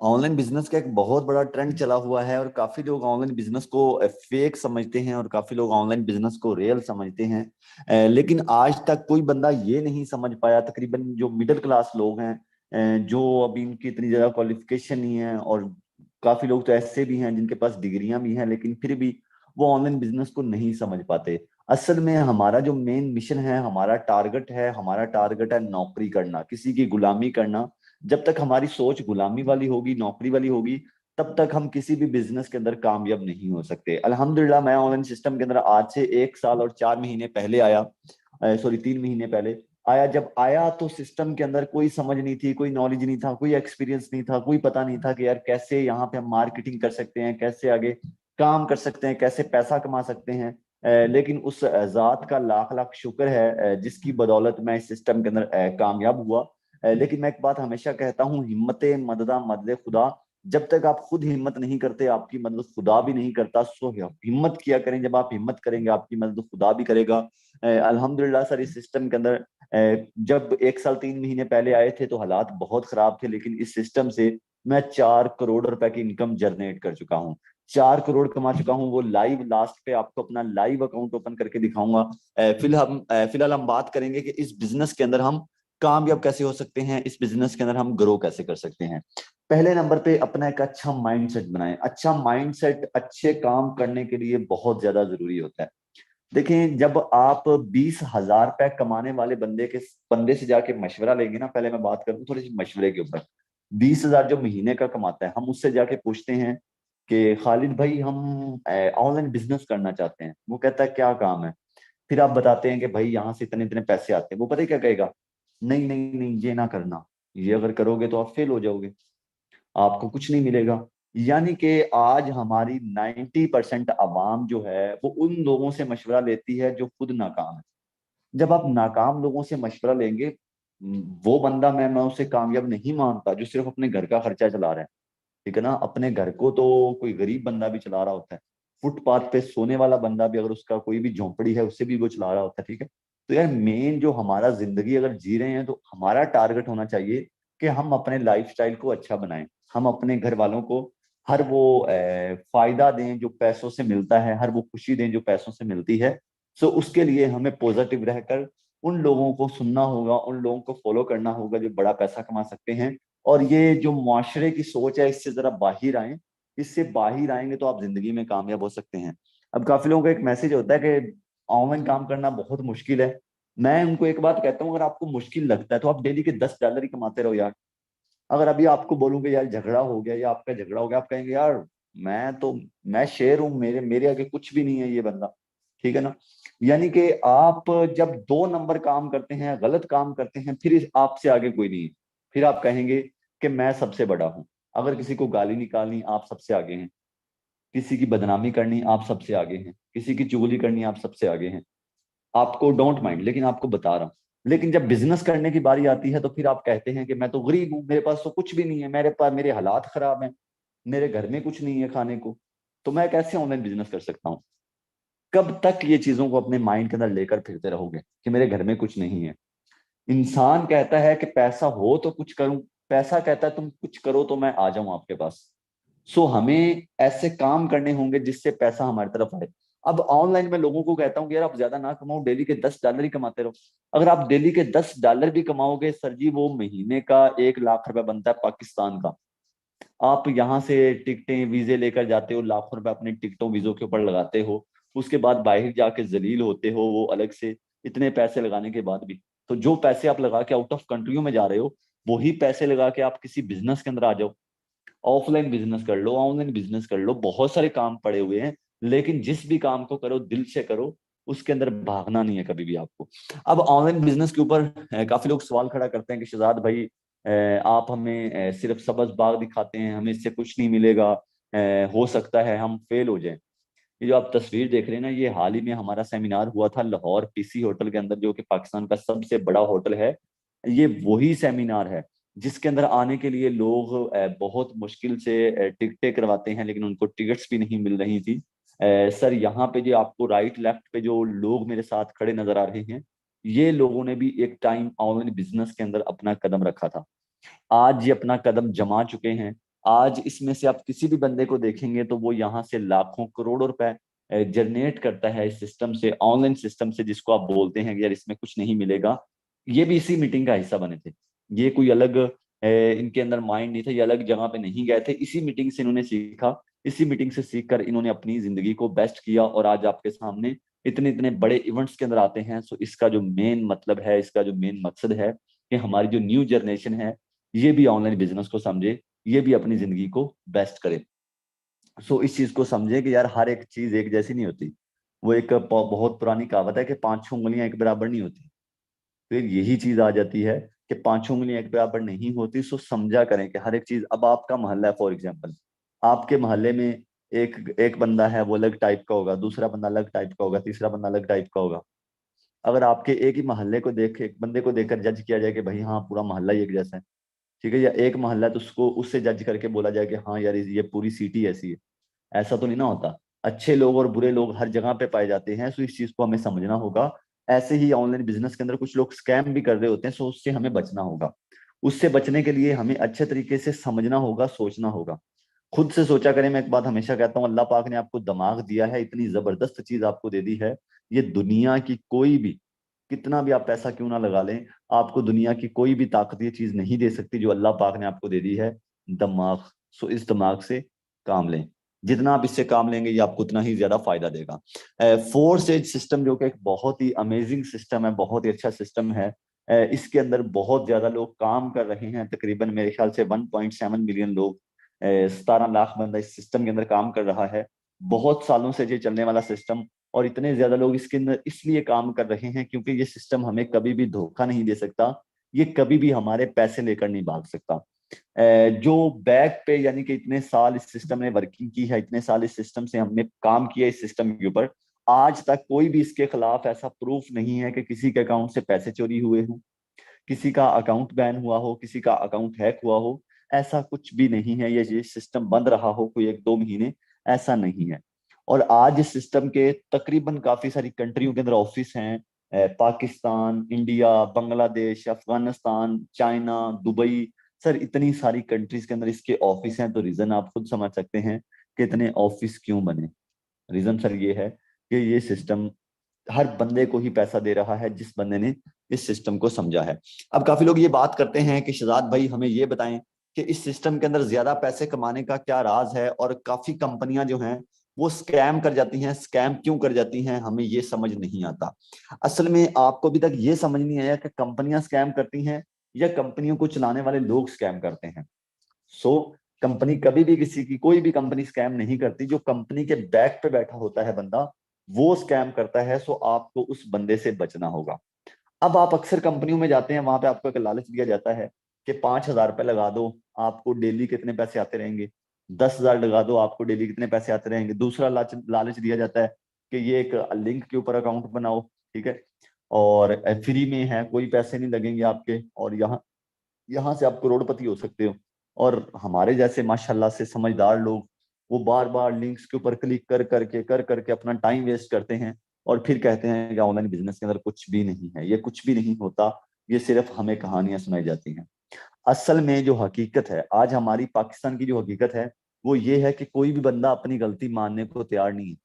Online business का एक बहुत बड़ा ट्रेंड चला हुआ है और काफी लोग ऑनलाइन बिजनेस को फेक समझते हैं और काफी लोग ऑनलाइन बिजनेस को रियल समझते हैं। लेकिन आज तक कोई बंदा ये नहीं समझ पाया, तकरीबन जो मिडिल क्लास लोग हैं, जो अभी इनकी इतनी ज्यादा क्वालिफिकेशन नहीं है, और काफी लोग तो ऐसे भी हैं जिनके पास डिग्रियां भी हैं लेकिन फिर भी वो ऑनलाइन बिजनेस को नहीं समझ पाते। असल में हमारा जो मेन मिशन है, हमारा टारगेट है नौकरी करना, किसी की गुलामी करना। जब तक हमारी सोच गुलामी वाली होगी, नौकरी वाली होगी, तब तक हम किसी भी बिजनेस के अंदर कामयाब नहीं हो सकते। अल्हम्दुलिल्लाह मैं ऑनलाइन सिस्टम के अंदर आज से 1 साल और 4 महीने पहले आया, सॉरी 3 महीने पहले आया। जब आया तो सिस्टम के अंदर कोई समझ नहीं थी, कोई नॉलेज नहीं था, कोई एक्सपीरियंस नहीं था, कोई पता नहीं था कि यार कैसे यहाँ पे हम मार्केटिंग कर सकते हैं, कैसे आगे काम कर सकते हैं, कैसे पैसा कमा सकते हैं। लेकिन उस जात का लाख लाख शुक्र है, जिसकी बदौलत मैं इस सिस्टम के अंदर कामयाब हुआ। लेकिन मैं एक बात हमेशा कहता हूँ, हिम्मत मददा मदद खुदा। जब तक आप खुद हिम्मत नहीं करते, आपकी मदद खुदा भी नहीं करता। सो हिम्मत किया करें, जब आप हिम्मत करेंगे आपकी मदद खुदा भी करेगा। अल्हम्दुलिल्लाह सर, इस सिस्टम के अंदर जब 1 साल 3 महीने पहले आए थे तो हालात बहुत खराब थे, लेकिन इस सिस्टम से मैं 4 करोड़ रुपए की इनकम जनरेट कर चुका हूँ। 4 करोड़ कमा चुका हूँ। वो लाइव लास्ट पे आपको अपना लाइव अकाउंट ओपन करके दिखाऊंगा। फिलहाल हम बात करेंगे कि इस बिजनेस के अंदर हम कामयाब कैसे हो सकते हैं, इस बिजनेस के अंदर हम ग्रो कैसे कर सकते हैं। पहले नंबर पे अपना एक अच्छा माइंडसेट बनाएं। अच्छा माइंडसेट अच्छे काम करने के लिए बहुत ज्यादा जरूरी होता है। देखिए, जब आप 20,000 रुपए कमाने वाले बंदे से जाके मशवरा लेंगे ना, पहले मैं बात करूँ थोड़ी सी मशवरे के ऊपर। 20,000 जो महीने का कमाता है, हम उससे जाके पूछते हैं कि खालिद भाई हम ऑनलाइन बिजनेस करना चाहते हैं। वो कहता है क्या काम है। फिर आप बताते हैं कि भाई यहाँ से इतने इतने पैसे आते हैं। वो पता है क्या कहेगा, नहीं नहीं नहीं ये ना करना, ये अगर करोगे तो आप फेल हो जाओगे, आपको कुछ नहीं मिलेगा। यानी कि आज हमारी 90% अवाम जो है वो उन लोगों से मशवरा लेती है जो खुद नाकाम है। जब आप नाकाम लोगों से मशवरा लेंगे, वो बंदा मैं उसे कामयाब नहीं मानता जो सिर्फ अपने घर का खर्चा चला रहा है। ठीक है ना, अपने घर को तो कोई गरीब बंदा भी चला रहा होता है। फुटपाथ पे सोने वाला बंदा भी, अगर उसका कोई भी झोंपड़ी है, उससे भी वो चला रहा होता है। ठीक है, तो यार मेन जो हमारा जिंदगी अगर जी रहे हैं तो हमारा टारगेट होना चाहिए कि हम अपने लाइफस्टाइल को अच्छा बनाएं। हम अपने घर वालों को हर वो फायदा दें जो पैसों से मिलता है, हर वो खुशी दें जो पैसों से मिलती है। सो उसके लिए हमें पॉजिटिव रहकर उन लोगों को सुनना होगा, उन लोगों को फॉलो करना होगा जो बड़ा पैसा कमा सकते हैं। और ये जो मुआशरे की सोच है, इससे जरा बाहर आए। इससे बाहर आएंगे तो आप जिंदगी में कामयाब हो सकते हैं। अब काफी लोगों का एक मैसेज होता है कि ऑनलाइन काम करना बहुत मुश्किल है। मैं उनको एक बात कहता हूँ, अगर आपको मुश्किल लगता है तो आप डेली के 10 डॉलर ही कमाते रहो यार। अगर अभी आपको बोलूंगे यार झगड़ा हो गया या आपका झगड़ा हो गया, आप कहेंगे यार मैं शेर हूँ, मेरे मेरे आगे कुछ भी नहीं है ये बंदा। ठीक है ना। यानी कि आप जब 2 नंबर काम करते हैं, गलत काम करते हैं, फिर आपसे आगे कोई नहीं है। फिर आप कहेंगे कि मैं सबसे बड़ा हूं। अगर किसी को गाली निकालनी, आप सबसे आगे हैं। किसी की बदनामी करनी, आप सबसे आगे हैं। किसी की चुगली करनी, आप सबसे आगे हैं। आपको डोंट माइंड, लेकिन आपको बता रहा हूँ। लेकिन जब बिजनेस करने की बारी आती है तो फिर आप कहते हैं कि मैं तो गरीब हूँ, मेरे पास तो कुछ भी नहीं है, मेरे पास मेरे हालात खराब हैं, मेरे घर में कुछ नहीं है खाने को, तो मैं कैसे ऑनलाइन बिजनेस कर सकता हूँ। कब तक ये चीजों को अपने माइंड के अंदर लेकर फिरते रहोगे कि मेरे घर में कुछ नहीं है। इंसान कहता है कि पैसा हो तो कुछ करूं, पैसा कहता है तुम कुछ करो तो मैं आ जाऊं आपके पास। सो हमें ऐसे काम करने होंगे जिससे पैसा हमारी तरफ आए। अब ऑनलाइन में लोगों को कहता हूँ कि यार आप ज्यादा ना कमाओ, डेली के 10 डॉलर ही कमाते रहो। अगर आप डेली के 10 डॉलर भी कमाओगे सर जी, वो महीने का 1 लाख रुपए बनता है पाकिस्तान का। आप यहाँ से टिकटें वीजे लेकर जाते हो, लाखों रुपए अपने टिकटों वीजों के ऊपर लगाते हो। उसके बाद बाहर जाके जलील होते हो वो अलग से, इतने पैसे लगाने के बाद भी। तो जो पैसे आप लगा के आउट ऑफ कंट्रियों में जा रहे हो, वही पैसे लगा के आप किसी बिजनेस के अंदर आ जाओ। ऑफलाइन बिजनेस कर लो, ऑनलाइन बिजनेस कर लो, बहुत सारे काम पड़े हुए हैं। लेकिन जिस भी काम को करो दिल से करो, उसके अंदर भागना नहीं है कभी भी आपको। अब ऑनलाइन बिजनेस के ऊपर काफी लोग सवाल खड़ा करते हैं कि शहजाद भाई, आप हमें सिर्फ सब्ज बाग दिखाते हैं, हमें इससे कुछ नहीं मिलेगा, हो सकता है हम फेल हो जाएं। ये जो आप तस्वीर देख रहे हैं ना, ये हाल ही में हमारा सेमिनार हुआ था लाहौर पीसी होटल के अंदर, जो कि पाकिस्तान का सबसे बड़ा होटल है। ये वही सेमिनार है जिसके अंदर आने के लिए लोग बहुत मुश्किल से टिकटें करवाते हैं, लेकिन उनको टिकट्स भी नहीं मिल रही थी। सर यहाँ पे जो आपको राइट लेफ्ट पे जो लोग मेरे साथ खड़े नजर आ रहे हैं, ये लोगों ने भी एक टाइम ऑनलाइन बिजनेस के अंदर अपना कदम रखा था। आज ये अपना कदम जमा चुके हैं। आज इसमें से आप किसी भी बंदे को देखेंगे तो वो यहाँ से लाखों करोड़ों रुपए जनरेट करता है इस सिस्टम से, ऑनलाइन सिस्टम से, जिसको आप बोलते हैं कि यार इसमें कुछ नहीं मिलेगा। ये भी इसी मीटिंग का हिस्सा बने थे। ये कोई अलग इनके अंदर माइंड नहीं था, ये अलग जगह पे नहीं गए थे, इसी मीटिंग से इन्होंने सीखा। इसी मीटिंग से सीख कर इन्होंने अपनी जिंदगी को बेस्ट किया और आज आपके सामने इतने इतने बड़े इवेंट्स के अंदर आते हैं। सो इसका जो मेन मतलब है, इसका जो मेन मकसद है कि हमारी जो न्यू जनरेशन है ये भी ऑनलाइन बिजनेस को समझे, ये भी अपनी जिंदगी को बेस्ट करे। सो इस चीज को समझे कि यार हर एक चीज एक जैसी नहीं होती। वो एक बहुत पुरानी कहावत है कि पांच उंगलियां एक बराबर नहीं होती। फिर यही चीज आ जाती है कि पांचों उंगलियां एक बराबर नहीं होती। सो समझा करें कि हर एक चीज, अब आपका मोहल्ला है फॉर एग्जाम्पल, आपके मोहल्ले में एक एक बंदा है वो अलग टाइप का होगा, दूसरा बंदा अलग टाइप का होगा, तीसरा बंदा अलग टाइप का होगा। अगर आपके एक ही मोहल्ले को देख, एक बंदे को देखकर जज किया जाए कि भाई हाँ पूरा मोहल्ला ही एक जैसा है, ठीक है, या एक मोहल्ला है तो उसको उससे जज करके बोला जाए कि हाँ यार ये पूरी सिटी ऐसी है, ऐसा तो नहीं ना होता। अच्छे लोग और बुरे लोग हर जगह पे पाए जाते हैं। सो इस चीज को हमें समझना होगा। ऐसे ही ऑनलाइन बिजनेस के अंदर कुछ लोग स्कैम भी कर रहे होते हैं, सो उससे हमें बचना होगा। उससे बचने के लिए हमें अच्छे तरीके से समझना होगा, सोचना होगा। खुद से सोचा करें। मैं एक बात हमेशा कहता हूँ, अल्लाह पाक ने आपको दिमाग दिया है, इतनी जबरदस्त चीज आपको दे दी है। ये दुनिया की कोई भी, कितना भी आप पैसा क्यों ना लगा लें, आपको दुनिया की कोई भी ताकत ये चीज नहीं दे सकती जो अल्लाह पाक ने आपको दे दी है, दिमाग। सो इस दिमाग से काम लें। जितना आप इससे काम लेंगे ये आपको उतना ही ज्यादा फायदा देगा। फोर स्टेज सिस्टम जो कि एक बहुत ही अमेजिंग सिस्टम है, बहुत ही अच्छा सिस्टम है। इसके अंदर बहुत ज्यादा लोग काम कर रहे हैं, तकरीबन मेरे ख्याल से 1.7 मिलियन लोग, 17 लाख बंदा इस सिस्टम के अंदर काम कर रहा है। बहुत सालों से ये चलने वाला सिस्टम, और इतने ज्यादा लोग इसके अंदर इसलिए काम कर रहे हैं क्योंकि ये सिस्टम हमें कभी भी धोखा नहीं दे सकता। ये कभी भी हमारे पैसे लेकर नहीं भाग सकता। जो बैक पे, यानी कि इतने साल इस सिस्टम ने वर्किंग की है, इतने साल इस सिस्टम से हमने काम किया इस सिस्टम के ऊपर, आज तक कोई भी इसके खिलाफ ऐसा प्रूफ नहीं है कि किसी के अकाउंट से पैसे चोरी हुए हों, किसी का अकाउंट बैन हुआ हो, किसी का अकाउंट हैक हुआ हो। ऐसा कुछ भी नहीं है। ये सिस्टम बंद रहा हो कोई 1-2 महीने, ऐसा नहीं है। और आज इस सिस्टम के तकरीबन काफी सारी कंट्रियों के अंदर ऑफिस हैं। Pakistan, India, Bangladesh, Afghanistan, China, Dubai, sir इतनी सारी कंट्रीज के अंदर इसके ऑफिस हैं। तो रीजन आप खुद समझ सकते हैं कि इतने ऑफिस क्यों बने। रीजन सर ये है कि ये सिस्टम हर बंदे को ही पैसा दे रहा है जिस बंदे ने इस सिस्टम को समझा है। अब काफी लोग ये बात करते हैं कि शहजाद भाई हमें ये बताएं कि इस सिस्टम के अंदर ज्यादा पैसे कमाने का क्या राज है, और काफी कंपनियां जो हैं वो स्कैम कर जाती हैं। स्कैम क्यों कर जाती हैं हमें ये समझ नहीं आता। असल में आपको अभी तक ये समझ नहीं आया कि कंपनियां स्कैम करती हैं या कंपनियों को चलाने वाले लोग स्कैम करते हैं। सो कंपनी कभी भी किसी की, कोई भी कंपनी स्कैम नहीं करती। जो कंपनी के बैक पे बैठा होता है बंदा, वो स्कैम करता है। सो आपको उस बंदे से बचना होगा। अब आप अक्सर कंपनियों में जाते हैं, वहां पे आपको एक लालच दिया जाता है कि 5,000 रुपये लगा दो, आपको डेली कितने पैसे आते रहेंगे। 10,000 लगा दो, आपको डेली कितने पैसे आते रहेंगे। दूसरा लालच लालच दिया जाता है कि ये एक लिंक के ऊपर अकाउंट बनाओ, ठीक है, और फ्री में है, कोई पैसे नहीं लगेंगे आपके, और यहाँ यहाँ से आप करोड़पति हो सकते हो। और हमारे जैसे माशाल्लाह से समझदार लोग, वो बार बार लिंक्स के ऊपर क्लिक कर करके अपना टाइम वेस्ट करते हैं, और फिर कहते हैं कि ऑनलाइन बिजनेस के अंदर कुछ भी नहीं है। ये कुछ भी नहीं होता, ये सिर्फ हमें कहानियां सुनाई जाती हैं। असल में जो हकीकत है, आज हमारी पाकिस्तान की जो हकीकत है वो ये है कि कोई भी बंदा अपनी गलती मानने को तैयार नहीं है।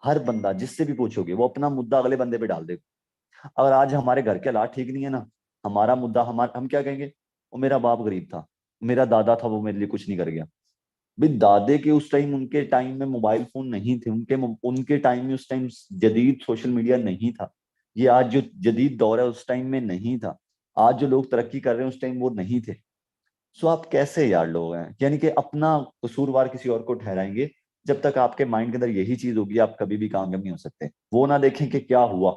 हर बंदा जिससे भी पूछोगे वो अपना मुद्दा अगले बंदे पे डाल देगा। अगर आज हमारे घर के हालात ठीक नहीं है ना, हमारा मुद्दा, हम क्या कहेंगे, वो मेरा बाप गरीब था, मेरा दादा था, वो मेरे लिए कुछ नहीं कर गया। भाई दादे के उस टाइम, उनके टाइम में मोबाइल फोन नहीं थे, उनके टाइम में उस टाइम जदीद सोशल मीडिया नहीं था। ये आज जो जदीद दौर है उस टाइम में नहीं था। आज जो लोग तरक्की कर रहे हैं उस टाइम वो नहीं थे। सो आप कैसे यार लोग हैं, यानी कि अपना कसूरवार किसी और को ठहराएंगे। जब तक आपके माइंड के अंदर यही चीज होगी आप कभी भी कामयाब नहीं हो सकते। वो ना देखें कि क्या हुआ,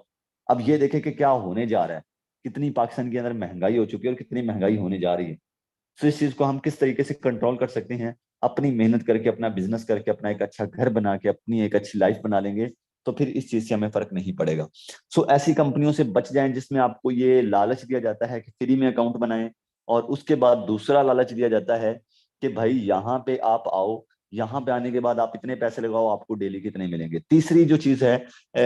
अब ये देखें कि क्या होने जा रहा है। कितनी पाकिस्तान के अंदर महंगाई हो चुकी है और कितनी महंगाई होने जा रही है। सो इस चीज को हम किस तरीके से कंट्रोल कर सकते हैं, अपनी मेहनत करके, अपना बिजनेस करके, अपना एक अच्छा घर बना के, अपनी एक अच्छी लाइफ बना लेंगे, तो फिर इस चीज से हमें फर्क नहीं पड़ेगा। सो ऐसी कंपनियों से बच जाएं जिसमें आपको ये लालच दिया जाता है कि फ्री में अकाउंट बनाएं, और उसके बाद दूसरा लालच दिया जाता है कि भाई यहाँ पे आप आओ, यहाँ पे आने के बाद आप इतने पैसे लगाओ, आपको डेली कितने मिलेंगे। तीसरी जो चीज है,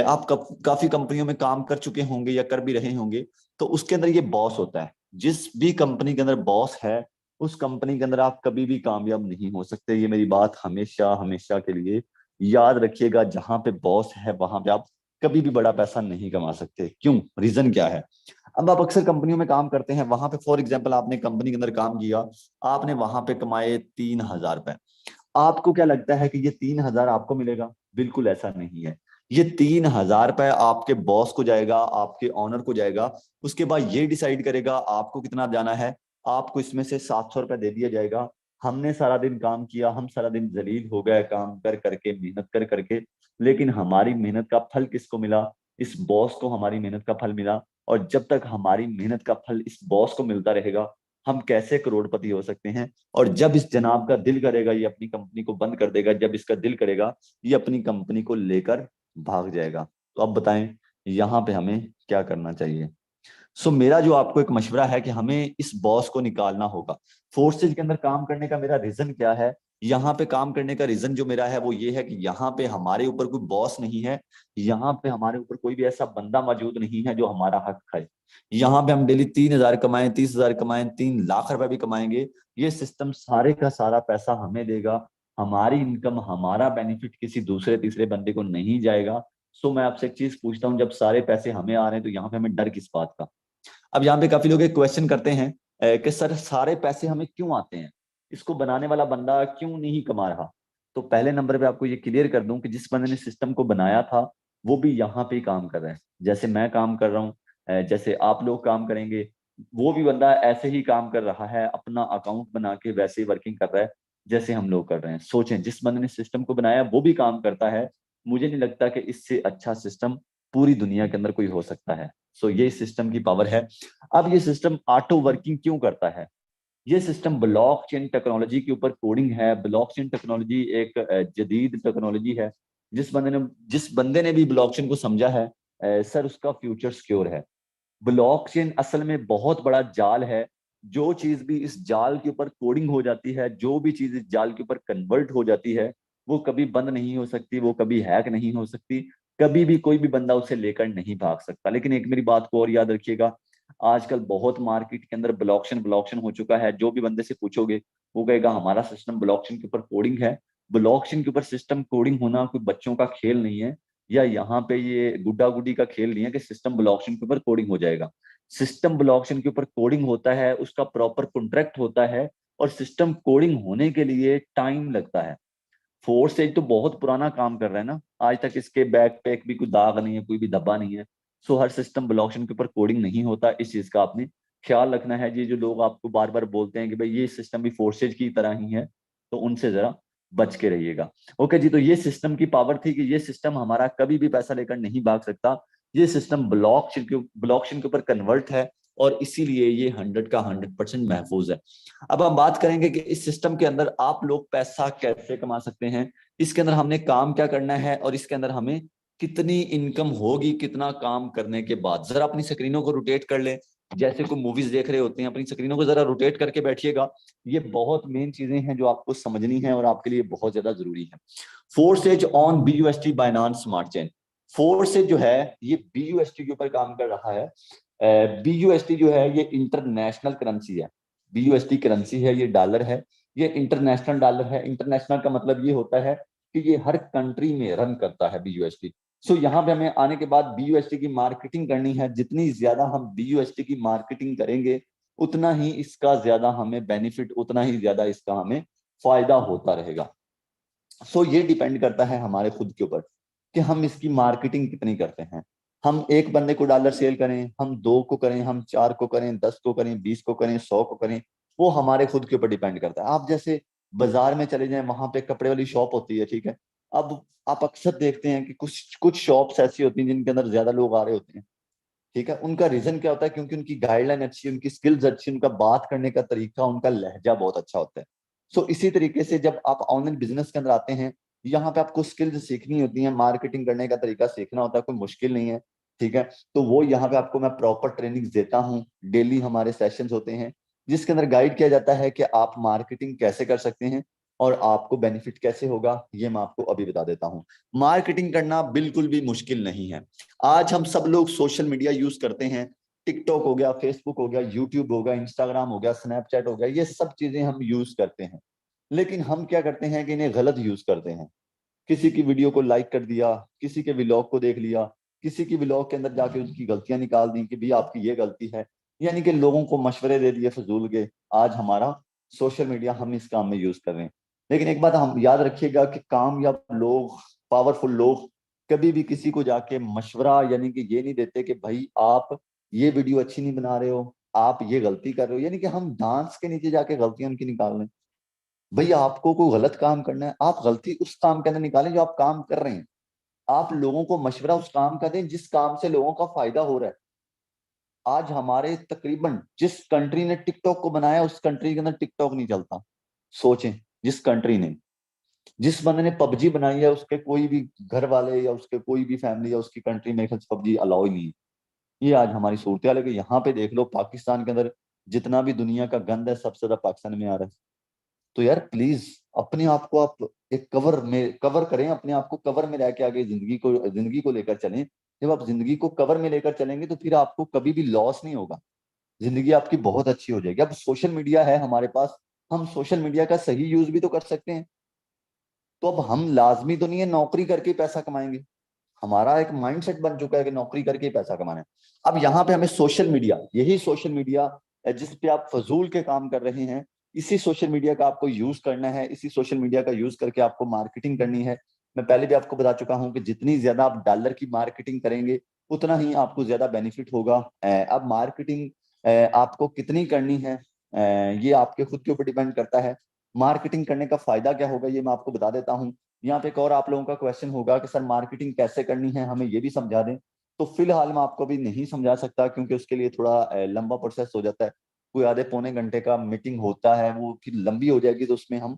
आप काफी कंपनियों में काम कर चुके होंगे या कर भी रहे होंगे, तो उसके अंदर ये बॉस होता है। जिस भी कंपनी के अंदर बॉस है उस कंपनी के अंदर आप कभी भी कामयाब नहीं हो सकते। ये मेरी बात हमेशा हमेशा के लिए याद रखिएगा। जहां पे बॉस है वहां पे आप कभी भी बड़ा पैसा नहीं कमा सकते। क्यों? रीजन क्या है? अब आप अक्सर कंपनियों में काम करते हैं, वहां पे फॉर एग्जाम्पल आपने कंपनी के अंदर काम किया, आपने वहां पे कमाए 3,000 रुपए। आपको क्या लगता है कि ये 3,000 आपको मिलेगा? बिल्कुल ऐसा नहीं है। ये 3,000 रुपए आपके बॉस को जाएगा, आपके ऑनर को जाएगा। उसके बाद ये डिसाइड करेगा आपको कितना जाना है। आपको इसमें से 700 रुपए दे दिया जाएगा। हमने सारा दिन काम किया, हम सारा दिन जलील हो गए काम कर करके, मेहनत कर करके, लेकिन हमारी मेहनत का फल किसको मिला? इस बॉस को हमारी मेहनत का फल मिला। और जब तक हमारी मेहनत का फल इस बॉस को मिलता रहेगा, हम कैसे करोड़पति हो सकते हैं? और जब इस जनाब का दिल करेगा ये अपनी कंपनी को बंद कर देगा, जब इसका दिल करेगा ये अपनी कंपनी को लेकर भाग जाएगा। तो अब बताएं यहाँ पे हमें क्या करना चाहिए? मेरा जो आपको एक मशवरा है कि हमें इस बॉस को निकालना होगा। फोर्सेज के अंदर काम करने का मेरा रीजन क्या है? यहाँ पे काम करने का रीजन जो मेरा है वो ये है कि यहाँ पे हमारे ऊपर कोई बॉस नहीं है। यहाँ पे हमारे ऊपर कोई भी ऐसा बंदा मौजूद नहीं है जो हमारा हक खाए। यहाँ पे हम डेली 3,000 कमाएं, 30,000 कमाएं, 3 लाख रुपए भी कमाएंगे, ये सिस्टम सारे का सारा पैसा हमें देगा। हमारी इनकम, हमारा बेनिफिट किसी दूसरे तीसरे बंदे को नहीं जाएगा। मैं आपसे एक चीज पूछता हूँ, जब सारे पैसे हमें आ रहे हैं तो यहाँ पे हमें डर किस बात का? अब यहाँ पे काफी लोग एक क्वेश्चन करते हैं कि सर सारे पैसे हमें क्यों आते हैं, इसको बनाने वाला बंदा क्यों नहीं कमा रहा? तो पहले नंबर पे आपको ये क्लियर कर दूं कि जिस बंदे ने सिस्टम को बनाया था वो भी यहाँ पे ही काम कर रहा है, जैसे मैं काम कर रहा हूँ, जैसे आप लोग काम करेंगे। वो भी बंदा ऐसे ही काम कर रहा है, अपना अकाउंट बना के वैसे ही वर्किंग कर रहा है जैसे हम लोग कर रहे हैं। सोचें, जिस बंदे ने सिस्टम को बनाया वो भी काम करता है। मुझे नहीं लगता कि इससे अच्छा सिस्टम पूरी दुनिया के अंदर कोई हो सकता है। ये सिस्टम की पावर है। अब ये सिस्टम ऑटो वर्किंग क्यों करता है? ये सिस्टम ब्लॉकचेन टेक्नोलॉजी के ऊपर कोडिंग है। ब्लॉकचेन टेक्नोलॉजी एक जदीद टेक्नोलॉजी है। जिस बंदे ने भी ब्लॉकचेन को समझा है, सर उसका फ्यूचर सिक्योर है। ब्लॉकचेन असल में बहुत बड़ा जाल है। जो चीज भी इस जाल के ऊपर कोडिंग हो जाती है, जो भी चीज इस जाल के ऊपर कन्वर्ट हो जाती है, वो कभी बंद नहीं हो सकती, वो कभी हैक नहीं हो सकती, कभी भी कोई भी बंदा उसे लेकर नहीं भाग सकता। लेकिन एक मेरी बात को और याद रखिएगा, आजकल बहुत मार्केट के अंदर ब्लॉकचेन ब्लॉकचेन हो चुका है। जो भी बंदे से पूछोगे वो कहेगा हमारा सिस्टम ब्लॉकचेन के ऊपर कोडिंग है। ब्लॉकचेन के ऊपर सिस्टम कोडिंग होना कोई बच्चों का खेल नहीं है, या यहाँ पे ये गुड्डा गुड्डी का खेल नहीं है कि सिस्टम ब्लॉकचेन के ऊपर कोडिंग हो जाएगा। सिस्टम ब्लॉकचेन के ऊपर कोडिंग होता है, उसका प्रॉपर कॉन्ट्रैक्ट होता है, और सिस्टम कोडिंग होने के लिए टाइम लगता है। फोर्स एज तो बहुत पुराना काम कर रहा है ना, आज तक इसके बैक पे भी कोई दाग नहीं है, कोई भी धब्बा नहीं है। हर सिस्टम ब्लॉकचेन के ऊपर कोडिंग नहीं होता। इस चीज का आपने ख्याल रखना है। जी, जो लोग आपको बार बार बोलते हैं कि भाई ये सिस्टम भी फोर्सेज की तरह ही है, तो उनसे जरा बच के रहिएगा। ओके जी, तो ये सिस्टम की पावर थी कि ये सिस्टम हमारा कभी भी पैसा लेकर नहीं भाग सकता। ये सिस्टम ब्लॉकचेन के ऊपर कन्वर्ट है, और इसीलिए ये 100 का 100% महफूज है। अब हम बात करेंगे कि इस सिस्टम के अंदर आप लोग पैसा कैसे कमा सकते हैं, इसके अंदर हमने काम क्या करना है, और इसके अंदर हमें कितनी इनकम होगी कितना काम करने के बाद। जरा अपनी स्क्रीनों को रोटेट कर ले, जैसे कोई मूवीज देख रहे होते हैं, अपनी स्क्रीनों को जरा रोटेट करके बैठिएगा। ये बहुत मेन चीजें हैं जो आपको समझनी है और आपके लिए बहुत ज्यादा जरूरी है। Forces on BUSD Binance smart chain. Forces जो है ये BUSD के ऊपर काम कर रहा है। BUSD जो है ये इंटरनेशनल करेंसी है। BUSD करेंसी है, ये डॉलर है, ये इंटरनेशनल डॉलर है। इंटरनेशनल का मतलब ये होता है कि ये हर कंट्री में रन करता है BUSD। यहाँ पे हमें आने के बाद BUSD की मार्केटिंग करनी है। जितनी ज्यादा हम BUSD की मार्केटिंग करेंगे उतना ही इसका ज्यादा हमें बेनिफिट, उतना ही ज्यादा इसका हमें फायदा होता रहेगा। ये डिपेंड करता है हमारे खुद के ऊपर कि हम इसकी मार्केटिंग कितनी करते हैं। हम एक बंदे को डॉलर सेल करें, हम 2 को करें, हम 4 को करें, 10 को करें, 20 को करें, 100 को करें, वो हमारे खुद के ऊपर डिपेंड करता है। आप जैसे बाजार में चले जाएं, वहां पे कपड़े वाली शॉप होती है, ठीक है। अब आप अक्सर देखते हैं कि कुछ कुछ शॉप्स ऐसी होती हैं जिनके अंदर ज्यादा लोग आ रहे होते हैं, ठीक है। उनका रीजन क्या होता है? क्योंकि उनकी गाइडलाइन अच्छी है, उनकी स्किल्स अच्छी, उनका बात करने का तरीका, उनका लहजा बहुत अच्छा होता है। इसी तरीके से जब आप ऑनलाइन बिजनेस के अंदर आते हैं, यहाँ पे आपको स्किल्स सीखनी होती है, मार्केटिंग करने का तरीका सीखना होता है, कोई मुश्किल नहीं है, ठीक है। वो यहाँ पे आपको मैं प्रॉपर ट्रेनिंग देता हूँ। डेली हमारे सेशंस होते हैं जिसके अंदर गाइड किया जाता है कि आप मार्केटिंग कैसे कर सकते हैं और आपको बेनिफिट कैसे होगा, ये मैं आपको अभी बता देता हूँ। मार्केटिंग करना बिल्कुल भी मुश्किल नहीं है। आज हम सब लोग सोशल मीडिया यूज करते हैं, टिकटॉक हो गया, फेसबुक हो गया, यूट्यूब हो गया, इंस्टाग्राम हो गया, स्नैपचैट हो गया, ये सब चीजें हम यूज करते हैं। लेकिन हम क्या करते हैं कि इन्हें गलत यूज करते हैं। किसी की वीडियो को लाइक कर दिया, किसी के व्लॉग को देख लिया, किसी की व्लॉग के अंदर जाके उसकी गलतियां निकाल दी कि भाई आपकी ये गलती है, यानी कि लोगों को मशवरे दे दिए फजूल के। आज हमारा सोशल मीडिया हम इस काम में यूज कर रहे हैं। लेकिन एक बात हम याद रखिएगा कि कामयाब लोग, पावरफुल लोग कभी भी किसी को जाके मशवरा यानी कि ये नहीं देते कि भाई आप ये वीडियो अच्छी नहीं बना रहे हो, आप ये गलती कर रहे हो, यानी कि हम डांस के नीचे जाके गलतियां उनकी निकाल रहे हैं। भाई आपको कोई गलत काम करना है, आप गलती उस काम के अंदर निकालें जो आप काम कर रहे हैं। आप लोगों को मशवरा उस काम का दें जिस काम से लोगों का फायदा हो रहा है। आज हमारे तकरीबन जिस कंट्री ने टिकटॉक को बनाया उस कंट्री के अंदर टिकटॉक नहीं चलता। सोचें, जिस कंट्री ने, जिस बंदे ने पबजी बनाई है उसके कोई भी घर वाले या उसके कोई भी फैमिली या उसकी कंट्री में पबजी अलाउ ही नहीं है। ये आज हमारी सूरत हाल है कि यहाँ पे देख लो पाकिस्तान के अंदर जितना भी दुनिया का गंद है सबसे ज्यादा पाकिस्तान में आ रहा है। तो यार प्लीज अपने आप को आप एक कवर करें, अपने आप को कवर में रह के आगे जिंदगी को लेकर चलें। जब आप जिंदगी को कवर में लेकर चलेंगे तो फिर आपको कभी भी लॉस नहीं होगा, जिंदगी आपकी बहुत अच्छी हो जाएगी। अब सोशल मीडिया है हमारे पास, हम सोशल मीडिया का सही यूज भी तो कर सकते हैं। तो अब हम लाजमी तो नहीं है नौकरी करके ही पैसा कमाएंगे। हमारा एक माइंडसेट बन चुका है कि नौकरी करके ही पैसा कमाना है। अब यहाँ पे हमें सोशल मीडिया, यही सोशल मीडिया जिस पे आप फजूल के काम कर रहे हैं, इसी सोशल मीडिया का आपको यूज करना है, इसी सोशल मीडिया का यूज करके आपको मार्केटिंग करनी है। मैं पहले भी आपको बता चुका हूं कि जितनी ज्यादा आप डॉलर की मार्केटिंग करेंगे उतना ही आपको ज्यादा बेनिफिट होगा। अब मार्केटिंग आपको कितनी करनी है ये आपके खुद के ऊपर डिपेंड करता है। मार्केटिंग करने का फायदा क्या होगा ये मैं आपको बता देता हूँ। यहाँ पे एक और आप लोगों का क्वेश्चन होगा कि सर मार्केटिंग कैसे करनी है, हमें ये भी समझा दें। तो फिलहाल मैं आपको भी नहीं समझा सकता क्योंकि उसके लिए थोड़ा लंबा प्रोसेस हो जाता है। कोई आधे पौने घंटे का मीटिंग होता है, वो फिर लंबी हो जाएगी तो उसमें हम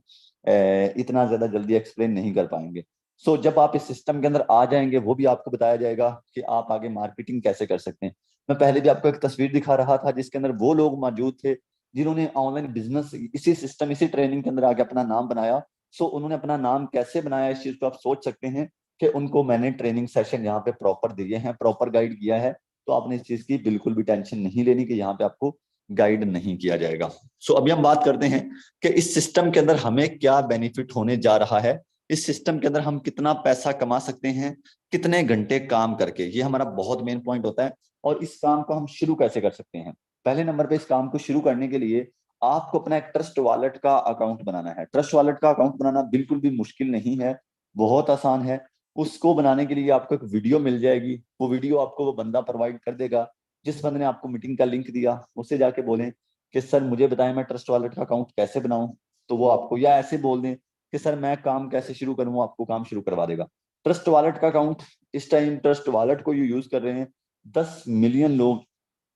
इतना ज्यादा जल्दी एक्सप्लेन नहीं कर पाएंगे। सो जब आप इस सिस्टम के अंदर आ जाएंगे वो भी आपको बताया जाएगा कि आप आगे मार्केटिंग कैसे कर सकते हैं। मैं पहले भी आपको एक तस्वीर दिखा रहा था जिसके अंदर वो लोग मौजूद थे जिन्होंने ऑनलाइन बिजनेस इसी सिस्टम, इसी ट्रेनिंग के अंदर आके अपना नाम बनाया। सो उन्होंने अपना नाम कैसे बनाया इस चीज को आप सोच सकते हैं कि उनको मैंने ट्रेनिंग सेशन यहाँ पे प्रॉपर दिए हैं, प्रॉपर गाइड किया है। तो आपने इस चीज की बिल्कुल भी टेंशन नहीं लेनी कि यहाँ पे आपको गाइड नहीं किया जाएगा। सो अभी हम बात करते हैं कि इस सिस्टम के अंदर हमें क्या बेनिफिट होने जा रहा है। इस सिस्टम के अंदर हम कितना पैसा कमा सकते हैं, कितने घंटे काम करके, ये हमारा बहुत मेन पॉइंट होता है। और इस काम को हम शुरू कैसे कर सकते हैं। पहले नंबर पे इस काम को शुरू करने के लिए आपको अपना एक ट्रस्ट वॉलेट का अकाउंट बनाना है। ट्रस्ट वॉलेट का अकाउंट बनाना बिल्कुल भी मुश्किल नहीं है, बहुत आसान है। उसको बनाने के लिए आपको एक वीडियो मिल जाएगी, वो वीडियो आपको वो बंदा प्रोवाइड कर देगा जिस बंदे ने आपको मीटिंग का लिंक दिया। उससे जाके बोलें कि सर मुझे बताएं मैं ट्रस्ट वॉलेट का अकाउंट कैसे बनाऊं। तो वो आपको, या ऐसे बोल दें कि सर मैं काम कैसे शुरू करूं, वो आपको काम शुरू करवा देगा। ट्रस्ट वॉलेट का अकाउंट, इस टाइम ट्रस्ट वॉलेट को यूज कर रहे हैं 10 मिलियन लोग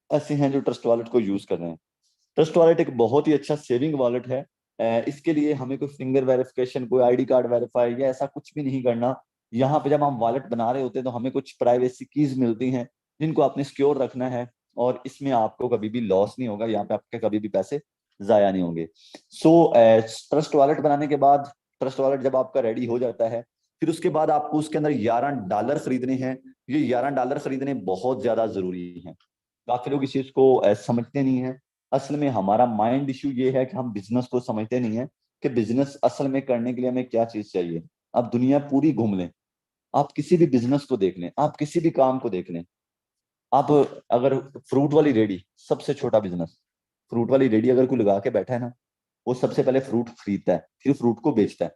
ऐसे हैं जो ट्रस्ट वॉलेट को यूज कर रहे हैं। ट्रस्ट वॉलेट एक बहुत ही अच्छा सेविंग वॉलेट है। इसके लिए हमें कोई फिंगर वेरिफिकेशन, कोई आईडी कार्ड वेरीफाई या ऐसा कुछ भी नहीं करना। यहाँ पे जब हम वॉलेट बना रहे होते हैं तो हमें कुछ प्राइवेसी कीज मिलती हैं जिनको आपने सिक्योर रखना है। और इसमें आपको कभी भी लॉस नहीं होगा, यहाँ पे आपके कभी भी पैसे जाया नहीं होंगे। सो ट्रस्ट वॉलेट बनाने के बाद, ट्रस्ट वॉलेट जब आपका रेडी हो जाता है, फिर उसके बाद आपको उसके अंदर $11 खरीदने हैं। ये $11 खरीदने बहुत ज्यादा जरूरी हैं। काफी लोग इस चीज को समझते नहीं है। असल में हमारा माइंड इश्यू ये है कि हम बिजनेस को समझते नहीं है कि बिजनेस असल में करने के लिए हमें क्या चीज चाहिए। आप दुनिया पूरी घूम लें, आप किसी भी बिजनेस को देख लें, आप किसी भी काम को देख लें। आप अगर फ्रूट वाली रेडी, सबसे छोटा बिजनेस, फ्रूट वाली रेडी अगर कोई लगा के बैठा है ना, वो सबसे पहले फ्रूट खरीदता है फिर फ्रूट को बेचता है।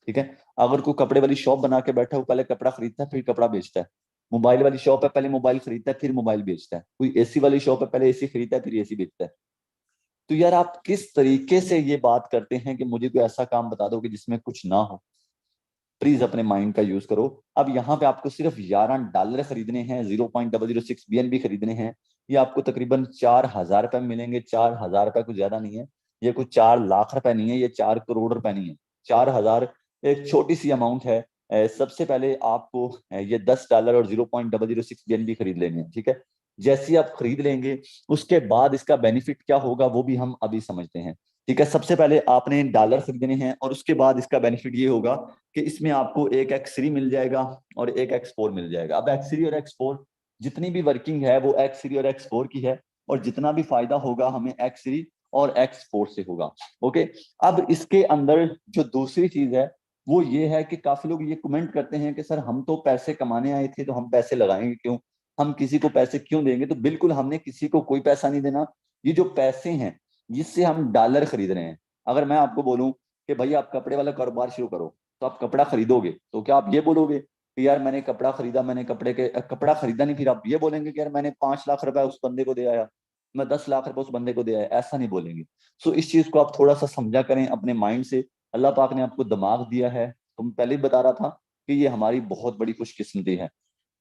ठीक है। अगर कोई कपड़े वाली शॉप बना के बैठा है वो पहले कपड़ा खरीदता है फिर कपड़ा बेचता है। मोबाइल वाली शॉप है, पहले मोबाइल खरीदता है फिर मोबाइल बेचता है। कोई एसी वाली शॉप है, पहले एसी खरीदता है फिर एसी बेचता है। तो यार आप किस तरीके से ये बात करते हैं कि मुझे कोई ऐसा काम बता दो कि जिसमें कुछ ना हो। प्लीज अपने माइंड का यूज करो। अब यहाँ पे आपको सिर्फ $11 खरीदने हैं, 0.006 BNB खरीदने हैं। ये आपको तकरीबन 4,000 रुपए में मिलेंगे। 4,000 रुपए कुछ ज्यादा नहीं है, ये कुछ 4 लाख रुपए नहीं है, ये 4 करोड़ रुपए नहीं है। 4,000 एक छोटी सी अमाउंट है। सबसे पहले आपको ये $10 और 0.006 BNB खरीद लेंगे हैं, ठीक है। जैसे ही आप खरीद लेंगे उसके बाद इसका बेनिफिट क्या होगा वो भी हम अभी समझते हैं। ठीक है, सबसे पहले आपने डॉलर खरीदने हैं और उसके बाद इसका बेनिफिट ये होगा कि इसमें आपको एक X3 मिल जाएगा और एक X4 मिल जाएगा। अब X3 और X4 जितनी भी वर्किंग है वो X3 और X4 की है, और जितना भी फायदा होगा हमें X3 और X4 से होगा। ओके, अब इसके अंदर जो दूसरी चीज है वो ये है कि काफी लोग ये कमेंट करते हैं कि सर हम तो पैसे कमाने आए थे तो हम पैसे लगाएंगे क्यों, हम किसी को पैसे क्यों देंगे। तो बिल्कुल हमने किसी को कोई पैसा नहीं देना। ये जो पैसे हैं जिससे हम डॉलर खरीद रहे हैं, अगर मैं आपको बोलूं कि भाई आप कपड़े वाला कारोबार शुरू करो, तो आप कपड़ा खरीदोगे तो क्या आप ये बोलोगे कि यार मैंने कपड़ा खरीदा, मैंने कपड़ा खरीदा नहीं, फिर आप ये बोलेंगे कि यार मैंने 5 लाख रुपए उस बंदे को दे आया, मैं 10 लाख रुपए उस बंदे को दे आया, ऐसा नहीं बोलेंगे। सो इस चीज को आप थोड़ा सा समझा करें अपने माइंड से। अल्लाह पाक ने आपको दिमाग दिया है, तुम पहले ही बता रहा था कि ये हमारी बहुत बड़ी खुशकिस्मती है।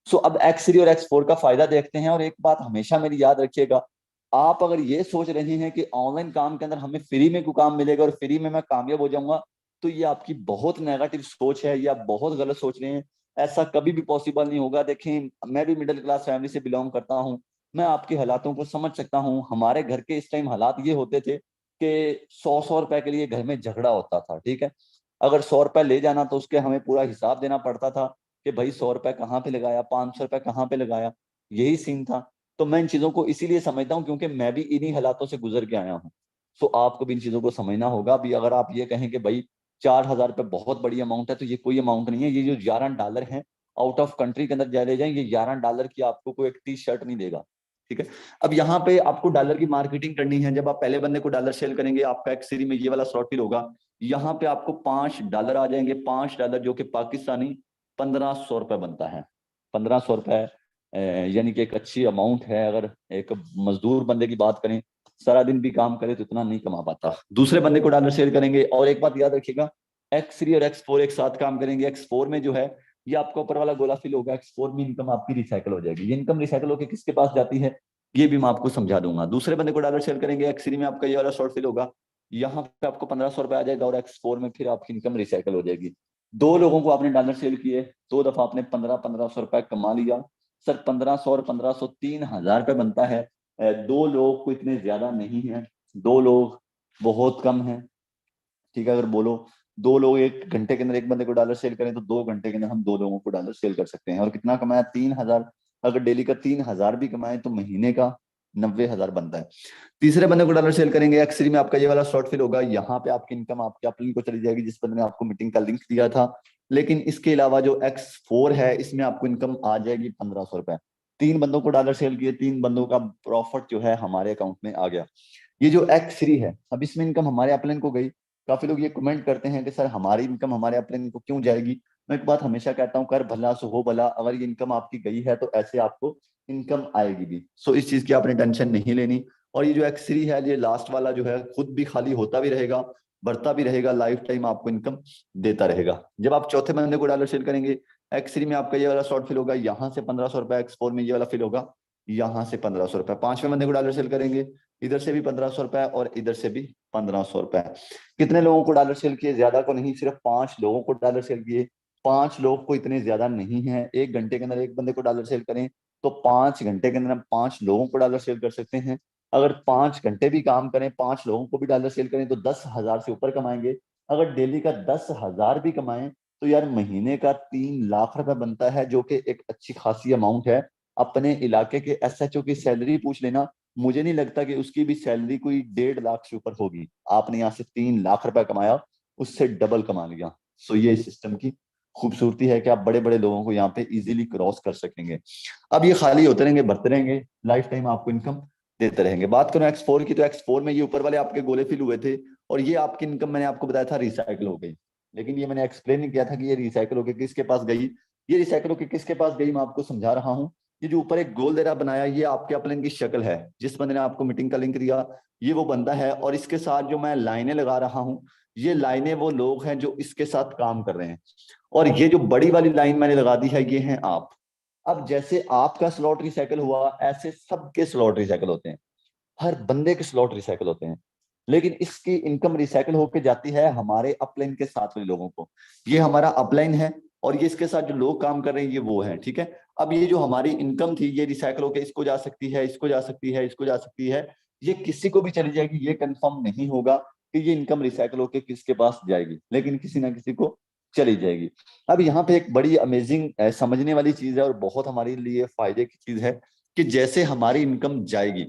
सो अब X3 और X4 का फायदा देखते हैं। और एक बात हमेशा मेरी याद रखिएगा, आप अगर ये सोच रहे हैं कि ऑनलाइन काम के अंदर हमें फ्री में कोई काम मिलेगा और फ्री में मैं कामयाब हो जाऊंगा, तो ये आपकी बहुत नेगेटिव सोच है, ये आप बहुत गलत सोच रहे हैं। ऐसा कभी भी पॉसिबल नहीं होगा। देखें, मैं भी मिडिल क्लास फैमिली से बिलोंग करता हूँ, मैं आपके हालातों को समझ सकता हूँ। हमारे घर के इस टाइम हालात ये होते थे कि 100-100 रुपए के लिए घर में झगड़ा होता था, ठीक है। अगर 100 रुपए ले जाना तो उसके हमें पूरा हिसाब देना पड़ता था कि भाई 100 रुपए कहाँ पे लगाया, 500 रुपए कहाँ पे लगाया, यही सीन था। तो मैं इन चीजों को इसीलिए समझता हूँ क्योंकि मैं भी इन्हीं हालातों से गुजर के आया हूँ। सो आपको भी इन चीजों को समझना होगा। अभी अगर आप ये कहें कि भाई 4,000 रुपये बहुत बड़ी अमाउंट है, तो ये कोई अमाउंट नहीं है। ये जो 11 डॉलर है आउट ऑफ कंट्री के अंदर चले जाए, ये 11 डॉलर की आपको कोई एक टी शर्ट नहीं देगा, ठीक है। अब यहाँ पे आपको डॉलर की मार्केटिंग करनी है। जब आप पहले बंदे को डॉलर सेल करेंगे, आपका एक सीरी में ये वाला स्लॉट फिल होगा, यहाँ पे आपको 5 डॉलर आ जाएंगे। 5 डॉलर जो कि पाकिस्तानी 1,500 रुपए बनता है। 1,500 रुपए यानी कि एक अच्छी अमाउंट है। अगर एक मजदूर बंदे की बात करें, सारा दिन भी काम करे तो इतना नहीं कमा पाता। दूसरे बंदे को डॉलर सेल करेंगे। और एक बात याद रखिएगा, X3 और X4 एक साथ काम करेंगे। X4 में जो है ये आपका ऊपर वाला गोला फिल होगा। X4 में इनकम आपकी रिसाइकल हो जाएगी। ये इनकम रिसाइकल होकर किसके पास जाती है ये भी मैं आपको समझा दूंगा। दूसरे बंदे को डॉलर सेल करेंगे, X3 में आपका ये वाला शॉर्ट फिल होगा, यहाँ पे आपको 1,500 रुपए आ जाएगा, और X4 में फिर आपकी इनकम रिसाइकल हो जाएगी। 2 लोगों को आपने डॉलर सेल किए, 2 दफा आपने 1,500 रुपए कमा लिया। सर 1,500 और 1,500 3,000 रुपए बनता है। 2 लोग को इतने ज्यादा नहीं है, 2 लोग बहुत कम है, ठीक है। अगर बोलो 2 लोग 1 घंटे के अंदर एक बंदे को डॉलर सेल करें तो 2 घंटे के अंदर हम 2 लोगों को डॉलर सेल कर सकते हैं। और कितना कमाया, 3,000। अगर डेली का 3,000 भी कमाए तो महीने का 90,000 बनता है। तीसरे बंदे को डॉलर सेल करेंगे, X3 में आपका ये वाला शॉर्ट फिल होगा, यहाँ पे आपकी इनकम आपके अपने को चली जाएगी जिस बंदे ने आपको मीटिंग का लिंक दिया था। लेकिन इसके अलावा जो X4 है इसमें आपको इनकम आ जाएगी 1,500 रुपए। 3 बंदों को डॉलर सेल किए, 3 बंदों का प्रॉफिट जो है हमारे अकाउंट में आ गया। ये जो X3 है, अब इसमें इनकम हमारे अपलाइन को गई। काफी लोग ये कमेंट करते हैं कि सर हमारी इनकम हमारे अपलाइन को क्यों जाएगी। मैं एक बात हमेशा कहता हूँ, कर भला सो हो भला। अगर ये इनकम आपकी गई है तो ऐसे आपको इनकम आएगी भी। सो इस चीज की आपने टेंशन नहीं लेनी। और ये जो X3 है, ये लास्ट वाला जो है खुद भी खाली होता भी रहेगा, बढ़ता भी रहेगा, लाइफ टाइम आपको इनकम देता रहेगा। जब आप चौथे बंदे को डॉलर सेल करेंगे, X3 में आपका ये वाला शॉर्ट फिल होगा, यहाँ से 1,500 रुपए। X4 में ये वाला फिल होगा, यहाँ से 1,500 रुपए। पांचवें बंदे को डॉलर सेल करेंगे, इधर से भी 1,500 रुपए और इधर से भी 1,500 रुपए। कितने लोगों को डॉलर सेल किए, ज्यादा को नहीं, सिर्फ 5 लोगों को डॉलर सेल किए। 5 लोग को इतने ज्यादा नहीं है। 1 घंटे के अंदर एक बंदे को डॉलर सेल करें तो 5 घंटे के अंदर हम 5 लोगों को डॉलर सेल कर सकते हैं। अगर 5 घंटे भी काम करें, 5 लोगों को भी डॉलर सेल करें तो 10,000 से ऊपर कमाएंगे। अगर डेली का 10,000 भी कमाएं तो यार महीने का 3 लाख रुपए बनता है, जो कि एक अच्छी खासी अमाउंट है। अपने इलाके के SHO की सैलरी पूछ लेना, मुझे नहीं लगता कि उसकी भी सैलरी कोई 1.5 लाख से ऊपर होगी। आपने यहाँ से 3 लाख रुपए कमाया, उससे डबल कमा लिया। सो ये सिस्टम की खूबसूरती है कि आप बड़े बड़े लोगों को यहाँ पे इजीली क्रॉस कर सकेंगे। अब ये खाली होते रहेंगे, बढ़ते रहेंगे, लाइफ टाइम आपको इनकम देते रहेंगे। बात करो X4 की, तो X4 में ये ऊपर वाले आपके गोले फिल हुए थे, और ये आपकी इनकम मैंने आपको बताया था रिसाइकल हो गई। लेकिन ये मैंने एक्सप्लेन नहीं किया था कि ये रिसाइकल होकर किसके पास गई। ये रिसाइकल होकर किसके पास गई मैं आपको समझा रहा हूँ। ये जो ऊपर एक गोल दे रहा बनाया, ये आपके अपलाइन की शक्ल है। जिस बंदे ने आपको मीटिंग का लिंक दिया ये वो बंदा है, और इसके साथ जो मैं लाइनें लगा रहा हूँ, ये लाइनें वो लोग हैं जो इसके साथ काम कर रहे हैं। और ये जो बड़ी वाली लाइन मैंने लगा दी है, ये हैं आप। अब जैसे आपका स्लॉट रिसाइकल हुआ, ऐसे सबके स्लॉट रिसाइकल होते हैं, हर बंदे के स्लॉट रिसाइकल होते हैं। लेकिन इसकी इनकम रिसाइकल होकर जाती है हमारे अपलाइन के साथ वाले लोगों को। ये हमारा अपलाइन है, और ये इसके साथ जो लोग काम कर रहे हैं ये वो है, ठीक है। अब ये जो हमारी इनकम थी ये रिसाइकल होकर इसको जा सकती है, इसको जा सकती है, इसको जा सकती है, ये किसी को भी चली जाएगी। ये कंफर्म नहीं होगा कि ये इनकम रिसाइकल होकर किसके पास जाएगी, लेकिन किसी ना किसी को चली जाएगी। अब यहाँ पे एक बड़ी अमेजिंग समझने वाली चीज है और बहुत हमारे लिए फायदे की चीज है कि जैसे हमारी इनकम जाएगी,